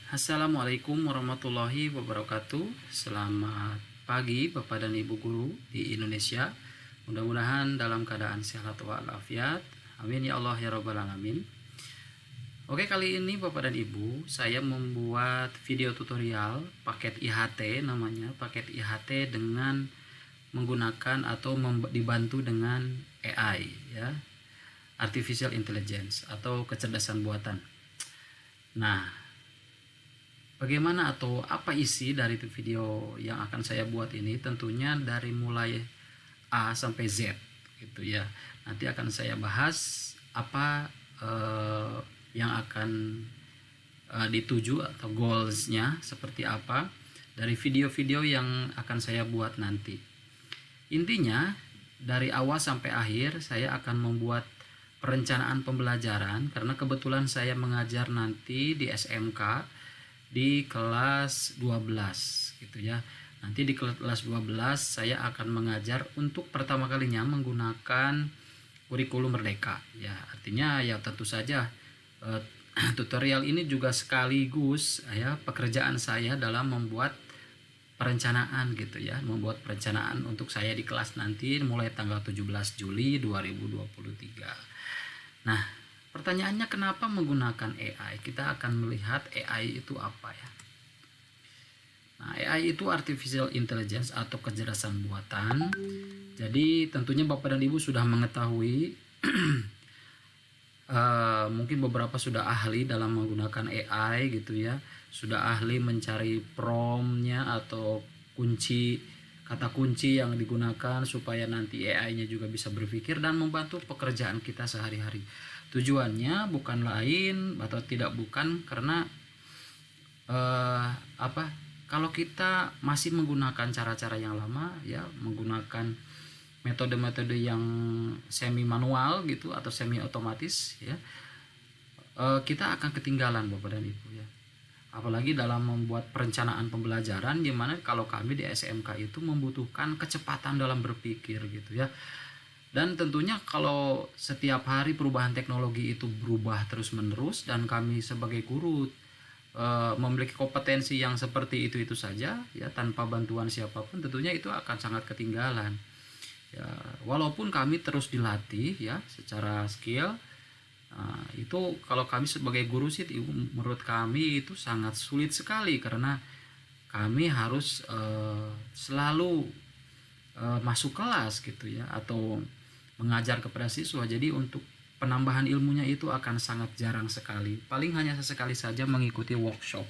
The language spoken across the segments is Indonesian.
Assalamualaikum warahmatullahi wabarakatuh. Selamat pagi Bapak dan Ibu guru di Indonesia. Mudah-mudahan dalam keadaan sehat walafiat. Amin ya Allah ya rabbal alamin. Oke, kali ini Bapak dan Ibu, saya membuat video tutorial paket IHT, namanya paket IHT dengan menggunakan atau dibantu dengan AI ya, Artificial Intelligence atau kecerdasan buatan. Nah, bagaimana atau apa isi dari video yang akan saya buat ini? Tentunya dari mulai A sampai Z gitu ya. Nanti akan saya bahas apa yang akan dituju atau goalsnya seperti apa dari video-video yang akan saya buat nanti. Intinya dari awal sampai akhir saya akan membuat perencanaan pembelajaran karena kebetulan saya mengajar nanti di SMK di kelas 12 gitu ya. Nanti di kelas 12 saya akan mengajar untuk pertama kalinya menggunakan kurikulum Merdeka ya. Artinya ya tentu saja tutorial ini juga sekaligus ya pekerjaan saya dalam membuat perencanaan gitu ya, membuat perencanaan untuk saya di kelas nanti mulai tanggal 17 Juli 2023. Nah, pertanyaannya kenapa menggunakan AI? Kita akan melihat AI itu apa ya. Nah, AI itu Artificial Intelligence atau kecerdasan buatan. Jadi tentunya Bapak dan Ibu sudah mengetahui mungkin beberapa sudah ahli dalam menggunakan AI gitu ya, sudah ahli mencari promptnya atau kata kunci yang digunakan supaya nanti AI-nya juga bisa berpikir dan membantu pekerjaan kita sehari-hari. Tujuannya bukan lain atau tidak bukan karena kalau kita masih menggunakan cara-cara yang lama ya, menggunakan metode-metode yang semi manual gitu atau semi otomatis ya, kita akan ketinggalan Bapak dan Ibu ya. Apalagi dalam membuat perencanaan pembelajaran, dimana kalau kami di SMK itu membutuhkan kecepatan dalam berpikir gitu ya. Dan tentunya kalau setiap hari perubahan teknologi itu berubah terus menerus dan kami sebagai guru memiliki kompetensi yang seperti itu saja ya, tanpa bantuan siapapun, tentunya itu akan sangat ketinggalan ya. Walaupun kami terus dilatih ya secara skill, itu kalau kami sebagai guru sih menurut kami itu sangat sulit sekali karena kami harus selalu masuk kelas gitu ya atau mengajar kepada siswa. Jadi untuk penambahan ilmunya itu akan sangat jarang sekali, paling hanya sesekali saja mengikuti workshop.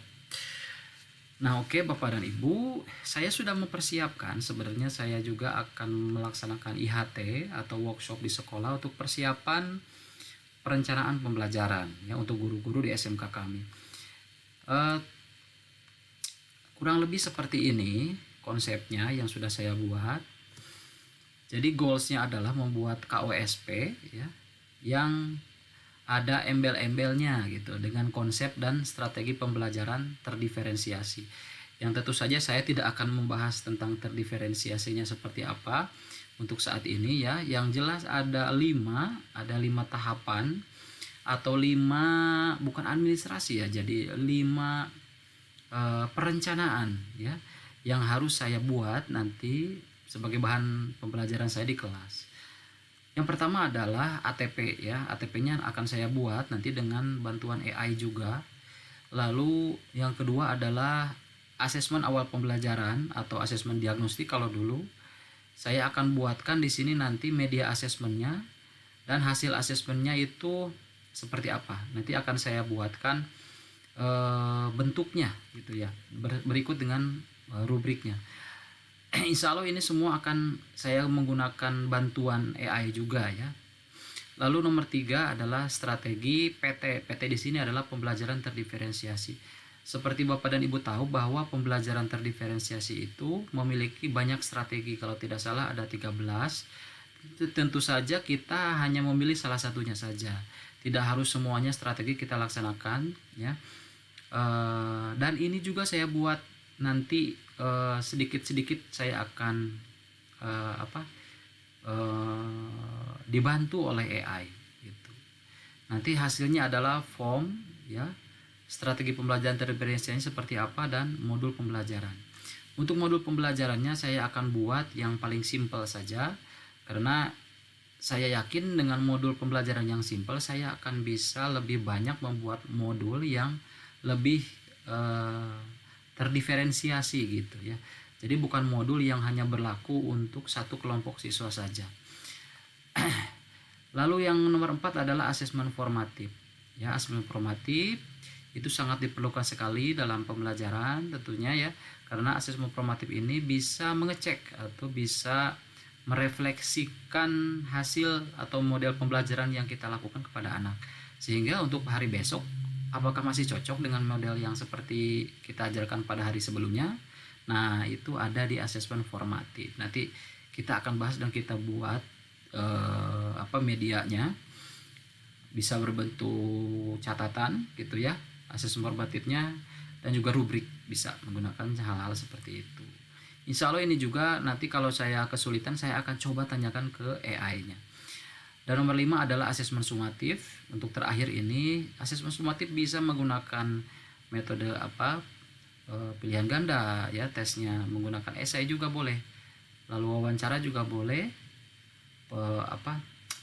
Nah oke Bapak dan Ibu, saya sudah mempersiapkan, sebenarnya saya juga akan melaksanakan IHT atau workshop di sekolah untuk persiapan perencanaan pembelajaran ya untuk guru-guru di SMK kami. Kurang lebih seperti ini konsepnya yang sudah saya buat. Jadi goalsnya adalah membuat KOSP ya, yang ada embel-embelnya gitu dengan konsep dan strategi pembelajaran terdiferensiasi. Yang tentu saja saya tidak akan membahas tentang terdiferensiasinya seperti apa untuk saat ini ya. Yang jelas ada 5 tahapan atau 5 bukan administrasi ya, jadi 5 perencanaan ya yang harus saya buat nanti sebagai bahan pembelajaran saya di kelas. Yang pertama adalah ATP ya, ATP-nya akan saya buat nanti dengan bantuan AI juga. Lalu yang kedua adalah asesmen awal pembelajaran atau asesmen diagnostik kalau dulu. Saya akan buatkan di sini nanti media asesmennya dan hasil asesmennya itu seperti apa. Nanti akan saya buatkan bentuknya gitu ya, berikut dengan rubriknya. Insya Allah ini semua akan saya menggunakan bantuan AI juga ya. Lalu nomor 3 adalah strategi PT. PT di sini adalah pembelajaran terdiferensiasi. Seperti Bapak dan Ibu tahu bahwa pembelajaran terdiferensiasi itu memiliki banyak strategi, kalau tidak salah ada 13. Tentu saja kita hanya memilih salah satunya saja. Tidak harus semuanya strategi kita laksanakan ya. Dan ini juga saya buat nanti sedikit-sedikit saya akan dibantu oleh AI gitu. Nanti hasilnya adalah form ya, strategi pembelajaran terdiferensiasinya seperti apa, dan modul pembelajaran. Untuk modul pembelajarannya saya akan buat yang paling simpel saja, karena saya yakin dengan modul pembelajaran yang simpel saya akan bisa lebih banyak membuat modul yang lebih terdiferensiasi gitu ya. Jadi bukan modul yang hanya berlaku untuk satu kelompok siswa saja. Lalu yang nomor 4 adalah asesmen formatif. Ya, asesmen formatif itu sangat diperlukan sekali dalam pembelajaran tentunya ya, karena asesmen formatif ini bisa mengecek atau bisa merefleksikan hasil atau model pembelajaran yang kita lakukan kepada anak, sehingga untuk hari besok apakah masih cocok dengan model yang seperti kita ajarkan pada hari sebelumnya. Nah, itu ada di asesmen formatif. Nanti kita akan bahas dan kita buat medianya, bisa berbentuk catatan gitu ya, asesmen formatifnya, dan juga rubrik, bisa menggunakan hal-hal seperti itu. Insya Allah ini juga nanti kalau saya kesulitan saya akan coba tanyakan ke AI-nya. Dan nomor 5 adalah asesmen sumatif. Untuk terakhir ini, asesmen sumatif bisa menggunakan metode pilihan ganda ya, tesnya menggunakan esai juga boleh, lalu wawancara juga boleh,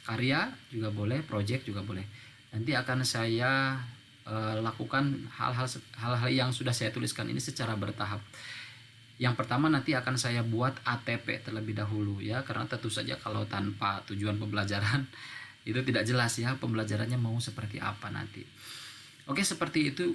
karya juga boleh, project juga boleh. Nanti akan saya lakukan hal-hal yang sudah saya tuliskan ini secara bertahap. Yang pertama nanti akan saya buat ATP terlebih dahulu ya, karena tentu saja kalau tanpa tujuan pembelajaran itu tidak jelas ya pembelajarannya mau seperti apa nanti. Oke, seperti itu.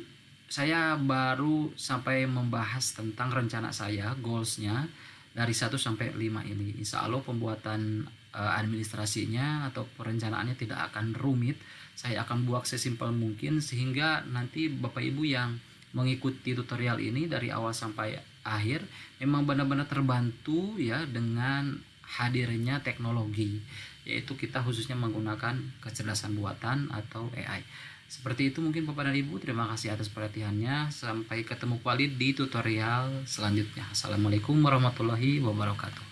Saya baru sampai membahas tentang rencana saya, goalsnya dari 1 sampai 5 ini. Insya Allah pembuatan administrasinya atau perencanaannya tidak akan rumit. Saya akan buat sesimpel mungkin sehingga nanti Bapak Ibu yang mengikuti tutorial ini dari awal sampai akhir memang benar-benar terbantu ya dengan hadirnya teknologi, yaitu kita khususnya menggunakan kecerdasan buatan atau AI. Seperti itu mungkin Bapak dan Ibu, terima kasih atas perhatiannya. Sampai ketemu kembali di tutorial selanjutnya. Assalamualaikum warahmatullahi wabarakatuh.